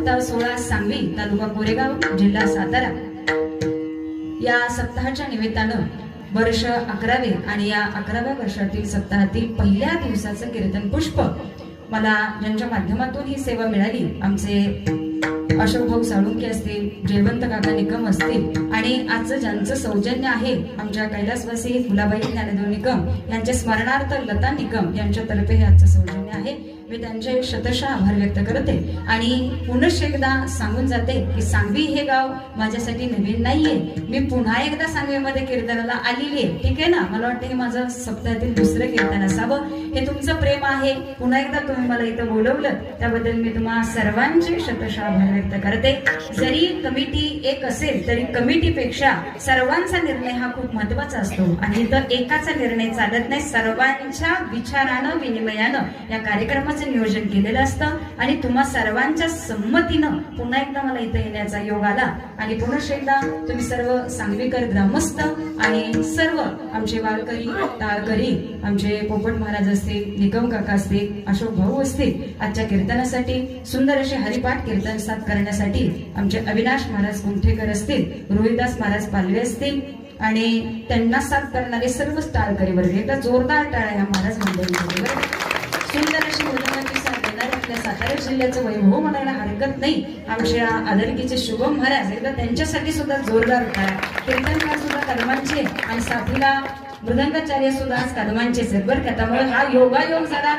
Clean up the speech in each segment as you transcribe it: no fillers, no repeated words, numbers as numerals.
इयत्ता 16 सांगवी, तालुका कोरेगाव, जिल्हा सातारा या सप्ताहाच्या निमित्तानं वर्ष 11वे आणि या 11व्या वर्षातील सप्ताहातील पहिल्या दिवसाचं कीर्तन पुष्प मला ज्यांच्या माध्यमातून ही सेवा मिळाली, आमचे अशोक भाऊ साळुंके असतील, जयवंत काका निकम असतील आणि आजचं ज्यांचं सौजन्य आहे आमच्या कैलासवासी फुलाबाई ज्ञानदेव निकम यांच्या स्मरणार्थ लता निकम यांच्यातर्फे हे आजचं सौजन्य आहे. मी त्यांचे शतशः आभार व्यक्त करते आणि पुनश्च एकदा सांगून जाते की सांगवी हे गाव माझ्यासाठी नवीन नाहीये. मी पुन्हा एकदा सांगवीमध्ये कीर्तनाला आलेली आहे, ठीक आहे ना. मला वाटतं हे माझं सप्ताहातील दुसरं कीर्तन असावं. हे तुमचं प्रेम आहे. पुन्हा एकदा तुम्ही मला इथं बोलवलं त्याबद्दल मी तुम्हा सर्वांचे शतशः आभार व्यक्त करते. जरी कमिटी एक असेल तरी कमिटीपेक्षा सर्वांचा निर्णय हा खूप महत्वाचा असतो आणि इथं एकाचा निर्णय चालत नाही. सर्वांच्या विचारानं विनिमयानं या कार्यक्रमाचं नियोजन केलेलं असतं आणि तुम्हा सर्वांच्या संमतीनं पुन्हा एकदा मला इथं येण्याचा योग आला आणि पुन्हा एकदा तुम्ही सर्व सांगवीकर ग्रामस्थ आणि सर्व आमचे वारकरी टाळकरी, आमचे पोपट महाराज असतील, निकम काका असतील, अशोक भाऊ असतील, आजच्या कीर्तनासाठी सुंदर असे हरिपाठ कीर्तन साथ करण्यासाठी आमचे अविनाश महाराज कुंठेकर असतील, रोहिदास महाराज पालवे असतील आणि त्यांना साथ करणारे सर्व टाळकरी वर्ग, एकदा जोरदार टाळ्या महाराज मंडळी. सुंदर अशी मृदंगाची साथ देणारे आपल्या सातारा जिल्ह्याचं वैभव म्हणायला हरकत नाही आमच्या आदरकीचे शुभम महाराज, एकदा त्यांच्यासाठी सुद्धा जोरदार टाळ्या. कीर्तनकार सुद्धा कदमांचे आणि साथीला मृदंगाचार्य सुद्धा आज कदमांचेच आहेत बरं का. त्यामुळे हा योगायोग जरा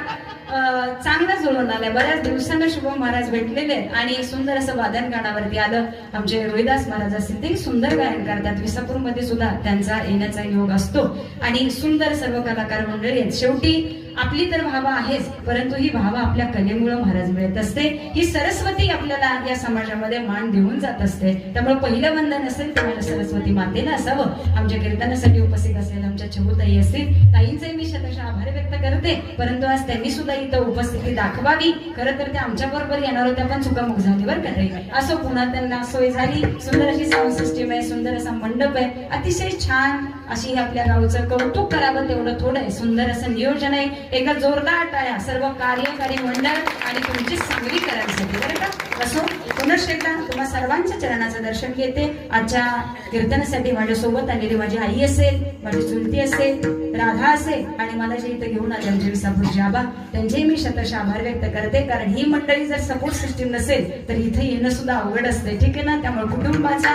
चांगला जुळून आलाय. बऱ्याच दिवसांना शुभम महाराज भेटलेले आणि सुंदर असं वादन गाण्यावरती आलं. आमचे रोहिदास महाराज असतील ते सुंदर गायन करतात. विसापूरमध्ये सुद्धा त्यांचा येण्याचा योग असतो आणि सुंदर सर्व कलाकार मंडळी आहेत. शेवटी आपली तर भावा आहेच, परंतु ही भावा आपल्या कलेमुळे महाराज मिळत असते. ही सरस्वती आपल्याला या समाजामध्ये मान देऊन जात असते. त्यामुळे पहिलं वंदन असेल तर सरस्वती मातेला असावं. आमच्या कीर्तनासाठी उपस्थित असलेल्या आमच्या चहूताई असतील, ताईंचे मी शतशः आभार व्यक्त करते. परंतु आज त्यांनी सुद्धा इथं उपस्थिती दाखवावी. खरं तर ते आमच्या बरोबर येणार होत्या पण चुकामुक झाली बरं का ताई. असो पुन्हा त्यांना सोय झाली. सुंदर अशी साऊंड सिस्टीम आहे, सुंदर असा मंडप आहे, अतिशय छान अशी आपल्या गावचं कौतुक करावं तेवढं थोडं आहे. सुंदर असं नियोजन आहे. एका जोरदार टाळ्या सर्व कार्यकारी मंडळ आणि तुमची सांगली करायसाठी बरं का. असो पुनश्च एकदा तुम्हा सर्वांच्या चरणाचं दर्शन घेते. आजच्या कीर्तनासाठी माझ्यासोबत आलेली माझी आई असेल, माझी चुलती असेल, राधा असेल आणि मला जे इथं घेऊन आले आमचे विसापूरचे आबा, त्यांचेही मी शतशः आभार व्यक्त करते. कारण ही मंडळी जर सपोर्ट सिस्टीम नसेल तर इथे येणं सुद्धा अवघड असते, ठीक आहे ना. त्यामुळे कुटुंबाचा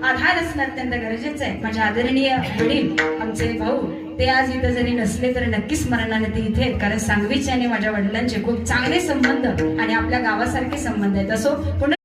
आधार असणं अत्यंत गरजेचं आहे. माझे आदरणीय वडील आमचे भाऊ ते आज इथं जरी नसले तर नक्कीच स्मरणाने ते इथे आहेत. कारण सांगवीचे आणि माझ्या वडिलांचे खूप चांगले संबंध आणि आपल्या गावासारखे संबंध आहेत. असो पुन्हा